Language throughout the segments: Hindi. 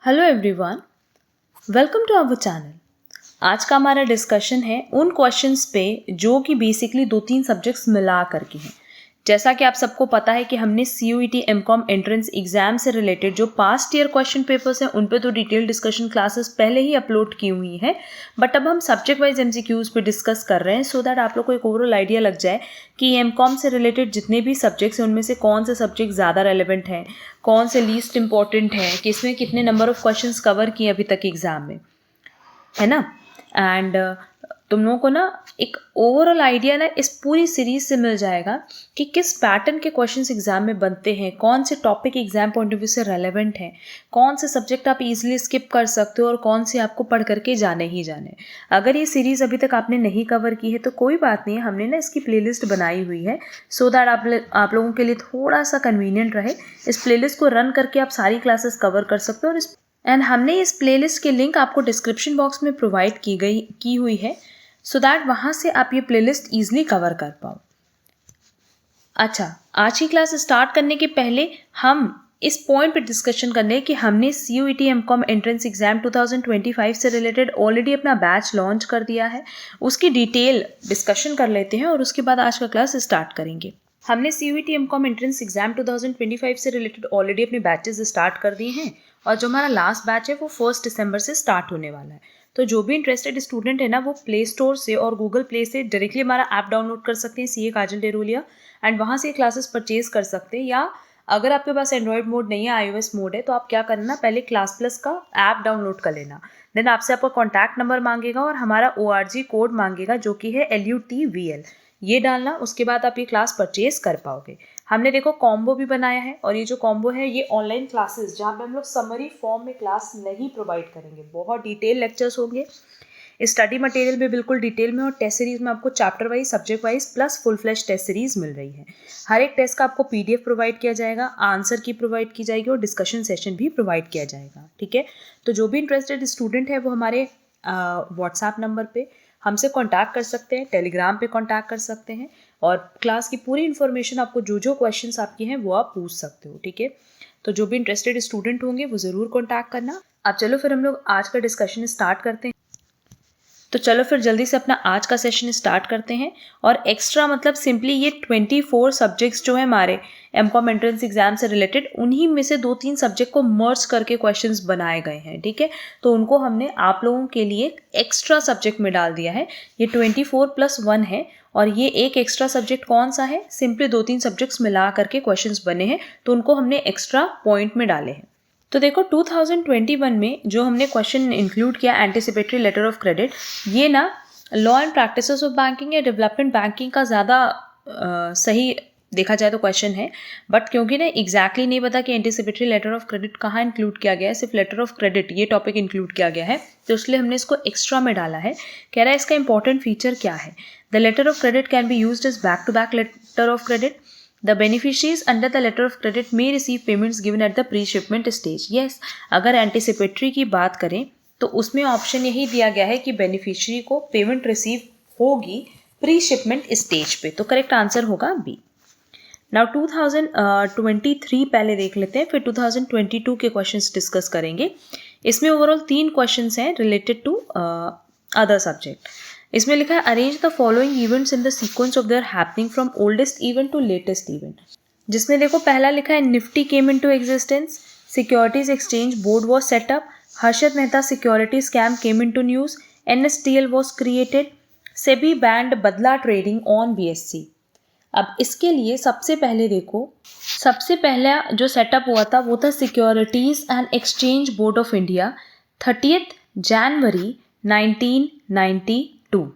Hello everyone, welcome to our channel. आज का हमारा डिस्कशन है उन क्वेश्चंस पे जो कि बेसिकली 2-3 सब्जेक्ट्स मिला करके हैं। जैसा कि आप सबको पता है कि हमने CUET MCOM एंट्रेंस एग्जाम से रिलेटेड जो पास्ट ईयर क्वेश्चन पेपर्स हैं उन पे तो डिटेल डिस्कशन क्लासेस पहले ही अपलोड की हुई हैं, बट अब हम सब्जेक्ट वाइज MCQs पे डिस्कस कर रहे हैं सो दैट आप लोग को एक ओवरऑल आइडिया लग जाए कि MCOM से रिलेटेड जितने भी सब्जेक्ट्स हैं उनमें से कौन से सब्जेक्ट ज़्यादा रेलिवेंट हैं, कौन से लीस्ट इंपॉर्टेंट हैं, कि इसमें कितने नंबर ऑफ क्वेश्चंस कवर किए अभी तक एग्जाम में, है ना। एंड तुम लोगों को ना एक ओवरऑल आइडिया ना इस पूरी सीरीज से मिल जाएगा कि किस पैटर्न के क्वेश्चंस एग्जाम में बनते हैं, कौन से topic exam point of view से रेलेवेंट हैं, कौन से सब्जेक्ट आप इजीली स्किप कर सकते हो और कौन से आपको पढ़ करके जाने ही जाने। अगर ये सीरीज अभी तक आपने नहीं कवर की है तो कोई बात नहीं है, हमने ना इसकी प्लेलिस्ट बनाई हुई है सो दैट आप लोगों के लिए थोड़ा सा कन्वीनियंट रहे। इस प्लेलिस्ट को रन करके आप सारी क्लासेस कवर कर सकते हो एंड हमने इस प्लेलिस्ट के लिंक आपको डिस्क्रिप्शन बॉक्स में प्रोवाइड की हुई है सो दैट वहाँ से आप ये प्लेलिस्ट ईजिली कवर कर पाओ। अच्छा, आज की क्लास स्टार्ट करने के पहले हम इस पॉइंट पे डिस्कशन करने कि हमने CUET MCOM एंट्रेंस एग्जाम 2025 से रिलेटेड ऑलरेडी अपना बैच लॉन्च कर दिया है। उसकी डिटेल डिस्कशन कर लेते हैं और उसके बाद आज का क्लास स्टार्ट करेंगे। हमने CUET MCOM एंट्रेंस एग्जाम 2025 से रिलेटेड ऑलरेडी अपने बैचेस स्टार्ट कर दिए हैं और जो हमारा लास्ट बैच है वो 1 दिसंबर से स्टार्ट होने वाला है। तो जो भी इंटरेस्टेड स्टूडेंट है ना वो प्ले स्टोर से और गूगल प्ले से डायरेक्टली हमारा ऐप डाउनलोड कर सकते हैं CA काजल डेरोलिया एंड वहाँ से क्लासेस परचेज कर सकते हैं। या अगर आपके पास एंड्रॉयड मोड नहीं है, iOS मोड है, तो आप क्या करना, पहले क्लास प्लस का ऐप डाउनलोड कर लेना। देन आपसे आपका कॉन्टैक्ट नंबर मांगेगा और हमारा ORG कोड मांगेगा जो कि है LUTVL, ये डालना। उसके बाद आप ये क्लास परचेज कर पाओगे। हमने देखो कॉम्बो भी बनाया है और ये जो कॉम्बो है ये ऑनलाइन क्लासेस जहाँ पे हम लोग समरी फॉर्म में क्लास नहीं प्रोवाइड करेंगे, बहुत डिटेल लेक्चर्स होंगे। स्टडी मटेरियल भी बिल्कुल डिटेल में और टेस्ट सीरीज में आपको chapter wise, subject wise plus full flash test series मिल रही है। हर एक टेस्ट का आपको PDF प्रोवाइड किया जाएगा, आंसर की प्रोवाइड की जाएगी और डिस्कशन सेशन भी प्रोवाइड किया जाएगा। ठीक है, तो जो भी इंटरेस्टेड स्टूडेंट है वो हमारे व्हाट्सएप नंबर पे हमसे कांटेक्ट कर सकते हैं, टेलीग्राम पे कांटेक्ट कर सकते हैं और क्लास की पूरी इन्फॉर्मेशन आपको जो क्वेश्चंस आपके हैं वो आप पूछ सकते हो। ठीक है, तो जो भी इंटरेस्टेड स्टूडेंट होंगे वो ज़रूर कांटेक्ट करना। अब चलो फिर हम लोग आज का डिस्कशन स्टार्ट करते हैं। तो चलो फिर जल्दी से अपना आज का सेशन स्टार्ट करते हैं। और एक्स्ट्रा मतलब सिंपली ये 24 सब्जेक्ट्स जो है हमारे MCOM एंट्रेंस एग्जाम से रिलेटेड, उन्हीं में से 2-3 सब्जेक्ट को मर्ज करके क्वेश्चंस बनाए गए हैं। ठीक है, तो उनको हमने आप लोगों के लिए एक्स्ट्रा सब्जेक्ट में डाल दिया है। ये 24+1 है और ये एक एक्स्ट्रा सब्जेक्ट कौन सा है, सिंपली 2-3 सब्जेक्ट्स मिला करके क्वेश्चंस बने हैं तो उनको हमने एक्स्ट्रा पॉइंट में डाले हैं। तो देखो 2021 में जो हमने क्वेश्चन इंक्लूड किया एंटिसिपेटरी लेटर ऑफ क्रेडिट, ये ना law and practices of banking या डेवलपमेंट बैंकिंग का ज़्यादा सही देखा जाए तो क्वेश्चन है, बट क्योंकि ना एग्जैक्टली नहीं पता कि एंटिसिपेटरी लेटर ऑफ क्रेडिट कहाँ इंक्लूड किया गया है, सिर्फ लेटर ऑफ क्रेडिट ये टॉपिक इंक्लूड किया गया है तो इसलिए हमने इसको एक्स्ट्रा में डाला है। कह रहा है इसका इंपॉर्टेंट फीचर क्या है, the letter of credit can be used as back to back letter of credit. The beneficiaries under the letter of credit may receive payments given at the pre-shipment stage. Yes, अगर एंटिसिपेटरी की बात करें तो उसमें ऑप्शन यही दिया गया है कि बेनिफिशियरी को पेमेंट रिसीव होगी प्री शिपमेंट स्टेज पे, तो करेक्ट आंसर होगा B। नाउ 2023 पहले देख लेते हैं, फिर 2022 के क्वेश्चंस डिस्कस करेंगे। इसमें ओवरऑल 3 क्वेश्चंस हैं रिलेटेड टू अदर सब्जेक्ट। इसमें लिखा है arrange the following events in the sequence of their happening from oldest event to latest event. जिसमें देखो पहला लिखा है Nifty came into existence, securities exchange board was set up, Harshad Mehta security scam came into news, NSDL was created, SEBI banned badla trading on BSE। अब इसके लिए सबसे पहले देखो, सबसे पहला जो सेटअप हुआ था वो था securities and exchange board of India 30 January 1992।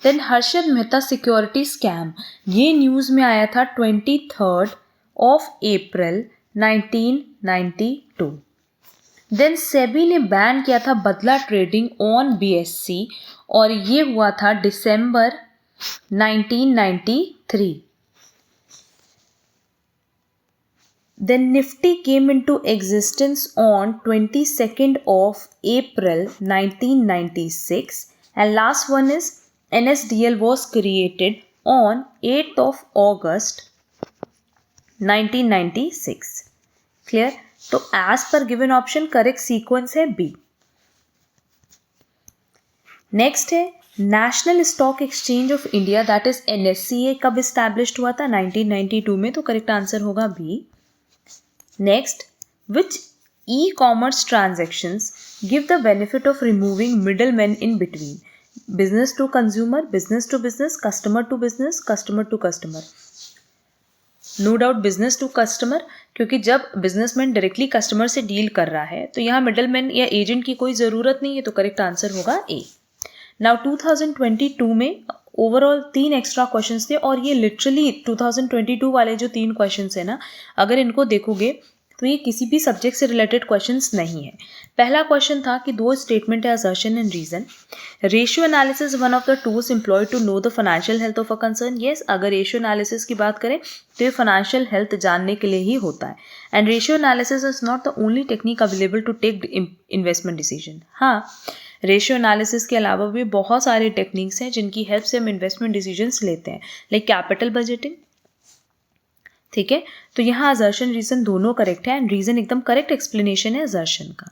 Then Harshad Mehta security scam, ये न्यूज़ में आया था 23 अप्रैल 1992। देन सेबी ने बैन किया था बदला ट्रेडिंग ऑन BSE और ये हुआ था दिसंबर 1993। Then Nifty came into existence on 22nd of April 1996 and last one is NSDL was created on 8th of August 1996. Clear? तो as per given option correct sequence है बी। नेक्स्ट है national stock exchange of India that is NSCA कब स्टैब्लिश्ड हुआ था? 1992 में, तो करेक्ट आंसर होगा बी। Next, which e-commerce transactions give the benefit of removing middle man in between? Business to consumer, business to business, customer to business, customer to customer. No doubt business to customer, क्योंकि जब बिजनेसमैन डायरेक्टली कस्टमर से डील कर रहा है तो यहाँ मिडल मैन या एजेंट की कोई ज़रूरत नहीं है, तो करेक्ट आंसर होगा ए। नाउ 2022 में ओवरऑल 3 एक्स्ट्रा क्वेश्चंस थे और ये लिटरली 2022 वाले जो 3 क्वेश्चंस है ना, अगर इनको देखोगे तो ये किसी भी सब्जेक्ट से रिलेटेड क्वेश्चंस नहीं है। पहला क्वेश्चन था कि 2 स्टेटमेंट है assertion and reason. Ratio analysis one of the tools employed to know the financial health of a concern. Yes, अगर रेशियो एनालिसिस की बात करें तो ये फाइनेंशियल हेल्थ जानने के लिए ही होता है। And ratio analysis is not the only technique available to take investment decision. हाँ, रेशियो एनालिसिस के अलावा भी बहुत सारे टेक्निक्स हैं जिनकी हेल्प से हम इन्वेस्टमेंट डिसीजंस लेते हैं, लाइक कैपिटल बजटिंग। ठीक है, तो यहाँ असर्शन रीजन दोनों करेक्ट है एंड रीजन एकदम करेक्ट एक्सप्लेनेशन है असर्शन का।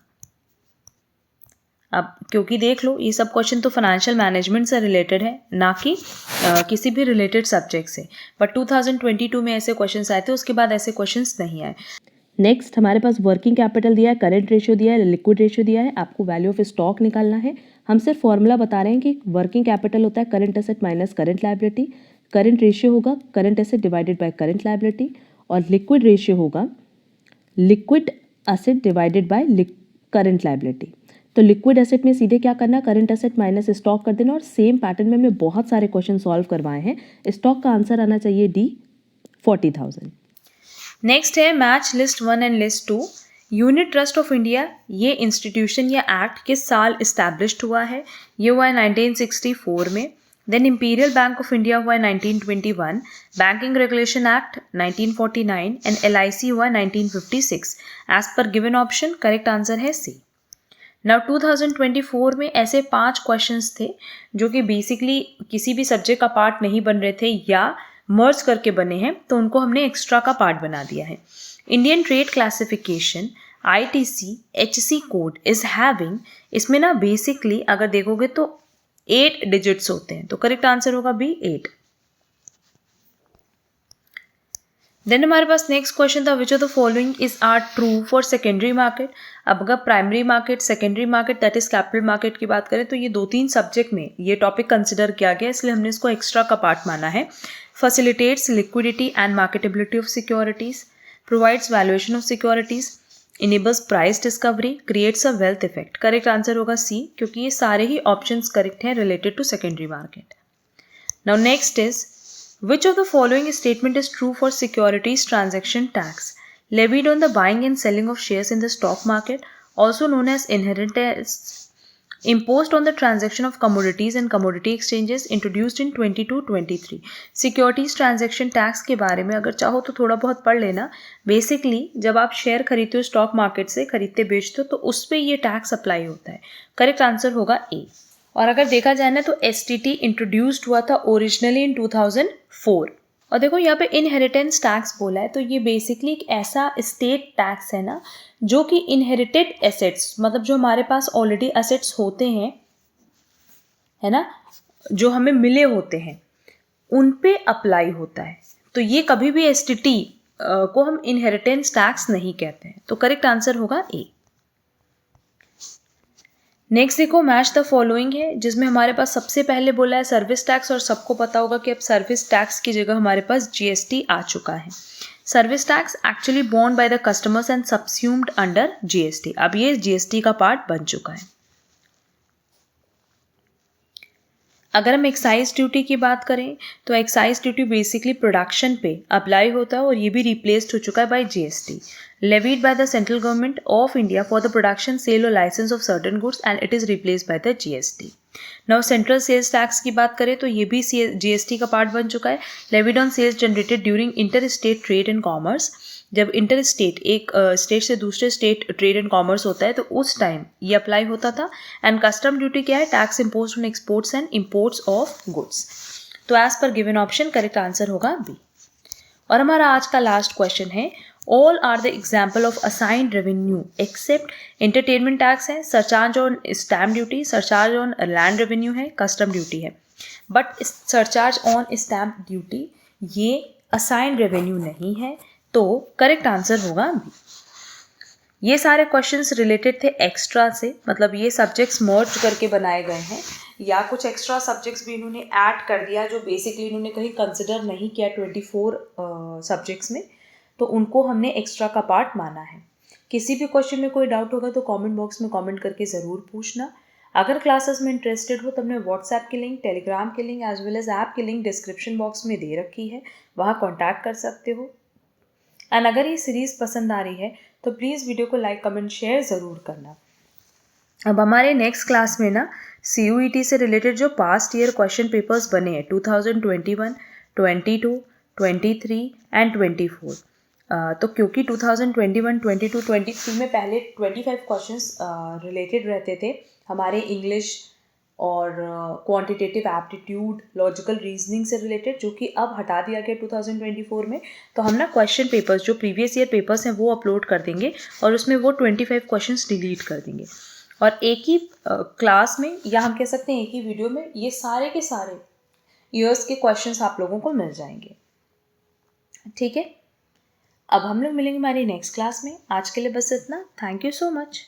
अब क्योंकि देख लो ये सब क्वेश्चन तो फाइनेंशियल मैनेजमेंट से रिलेटेड है, ना कि किसी भी रिलेटेड सब्जेक्ट से, बट 2022 में ऐसे क्वेश्चंस आए थे, उसके बाद ऐसे क्वेश्चंस नहीं आए। नेक्स्ट हमारे पास वर्किंग कैपिटल दिया है, करंट रेशियो दिया है, लिक्विड रेशियो दिया है, आपको वैल्यू ऑफ स्टॉक निकालना है। हम सिर्फ फॉर्मूला बता रहे हैं कि वर्किंग कैपिटल होता है current asset minus current liability, current ratio होगा current asset divided by current liability, और लिक्विड रेशियो होगा liquid asset divided by current liability. तो लिक्विड एसेट में सीधे क्या करना, करंट एसेट माइनस स्टॉक कर देना, और सेम पैटर्न में हमने बहुत सारे क्वेश्चन सॉल्व करवाए हैं। स्टॉक का आंसर आना चाहिए डी 40,000। नेक्स्ट है match list 1 and list 2। Unit trust of India, ये इंस्टीट्यूशन या एक्ट किस साल इस्टेब्लिश्ड हुआ है? ये हुआ है 1964 में। Then imperial bank of India हुआ है 1921, banking regulation act 1949 and LIC हुआ है 1956। As per given option correct answer है सी। नाउ 2024 में ऐसे 5 क्वेश्चंस थे जो कि बेसिकली किसी भी सब्जेक्ट का पार्ट नहीं बन रहे थे या मर्ज करके बने हैं, तो उनको हमने एक्स्ट्रा का पार्ट बना दिया है। Indian trade classification ITC HC code is having, इसमें ना बेसिकली अगर देखोगे तो 8 डिजिट्स होते हैं, तो करेक्ट आंसर होगा बी 8। देन हमारे पास नेक्स्ट क्वेश्चन था which of the following is are true for secondary market. अब अगर primary market, secondary market that is capital market की बात करें तो ये 2-3 सब्जेक्ट में ये टॉपिक कंसिडर किया गया, इसलिए हमने इसको एक्स्ट्रा का पार्ट माना है। Facilitates liquidity and marketability of securities, provides valuation of securities, enables price discovery, creates a wealth effect. Correct answer होगा सी, क्योंकि ये सारे ही ऑप्शंस करेक्ट हैं related to secondary market. Now next is which of the following statement is true for securities transaction tax levied on the buying and selling of shares in the stock market, also known as inheritance, imposed on the transaction of commodities and commodity exchanges, introduced in 22-23। Securities transaction tax के बारे में अगर चाहो तो थोड़ा बहुत पढ़ लेना। बेसिकली जब आप शेयर खरीदते हो स्टॉक मार्केट से, खरीदते बेचते हो, तो उस पर ये टैक्स अप्लाई होता है। करेक्ट आंसर होगा ए। और अगर देखा जाए ना तो STT इंट्रोड्यूस्ड हुआ था ओरिजिनली इन 2004। और देखो यहाँ पे इनहेरिटेंस टैक्स बोला है, तो ये बेसिकली एक ऐसा स्टेट टैक्स है ना जो कि इनहेरिटेड एसेट्स, मतलब जो हमारे पास ऑलरेडी एसेट्स होते हैं, है ना, जो हमें मिले होते हैं, उन पे अप्लाई होता है। तो ये कभी भी STT को हम इनहेरिटेंस टैक्स नहीं कहते हैं, तो करेक्ट आंसर होगा ए। नेक्स्ट देखो मैच द फॉलोइंग है, जिसमें हमारे पास सबसे पहले बोला है सर्विस टैक्स, और सबको पता होगा कि अब सर्विस टैक्स की जगह हमारे पास GST आ चुका है। Service tax actually borne by the customers and subsumed under GST। अब ये GST का पार्ट बन चुका है। अगर हम एक्साइज ड्यूटी की बात करें तो एक्साइज ड्यूटी बेसिकली प्रोडक्शन पे अप्लाई होता है, और ये भी रिप्लेस्ड हो चुका है bye GST, levied by the central government of India for the production, sale or license of certain goods, and it is replaced by the GST. Now central sales tax की बात करें तो ये भी GST का पार्ट बन चुका है, levied on sales generated during interstate trade and commerce। जब इंटरस्टेट एक स्टेट से दूसरे स्टेट ट्रेड एंड कॉमर्स होता है तो उस टाइम ये अप्लाई होता था। एंड कस्टम ड्यूटी क्या है, tax imposed on exports and imports of goods. तो as per given option correct answer होगा बी। और हमारा आज का लास्ट क्वेश्चन है all are the example of assigned revenue except entertainment tax है, surcharge on stamp duty, surcharge on land revenue है, कस्टम ड्यूटी है। But surcharge on stamp duty ये असाइंड रेवेन्यू नहीं है, तो करेक्ट आंसर होगा बी। ये सारे क्वेश्चंस रिलेटेड थे एक्स्ट्रा से, मतलब ये सब्जेक्ट्स मर्ज करके बनाए गए हैं या कुछ एक्स्ट्रा सब्जेक्ट्स भी इन्होंने ऐड कर दिया जो बेसिकली इन्होंने कहीं कंसिडर नहीं किया 24 सब्जेक्ट्स में, तो उनको हमने एक्स्ट्रा का पार्ट माना है। किसी भी क्वेश्चन में कोई डाउट होगा तो कमेंट बॉक्स में कमेंट करके ज़रूर पूछना। अगर क्लासेस में इंटरेस्टेड हो तो हमने व्हाट्सएप की लिंक, टेलीग्राम की link as well as app की लिंक डिस्क्रिप्शन बॉक्स में दे रखी है, वहाँ कॉन्टैक्ट कर सकते हो। एंड अगर ये सीरीज़ पसंद आ रही है तो प्लीज़ वीडियो को लाइक कमेंट शेयर ज़रूर करना। अब हमारे नेक्स्ट क्लास में ना CUET से रिलेटेड जो पास्ट ईयर क्वेश्चन पेपर्स बने हैं 2021, 22, 23 एंड 24, तो क्योंकि 2021, 22, 23 में पहले 25 क्वेश्चंस रिलेटेड रहते थे हमारे इंग्लिश और क्वांटिटेटिव एप्टीट्यूड, लॉजिकल रीजनिंग से रिलेटेड, जो कि अब हटा दिया गया 2024 में, तो हम ना क्वेश्चन पेपर्स जो प्रीवियस ईयर पेपर्स हैं वो अपलोड कर देंगे और उसमें वो 25 क्वेश्चंस डिलीट कर देंगे और एक ही क्लास में, या हम कह सकते हैं एक ही वीडियो में, ये सारे के सारे ईयर्स के क्वेश्चंस आप लोगों को मिल जाएंगे। ठीक है, अब हम लोग मिलेंगे हमारी नेक्स्ट क्लास में। आज के लिए बस इतना। Thank you so much.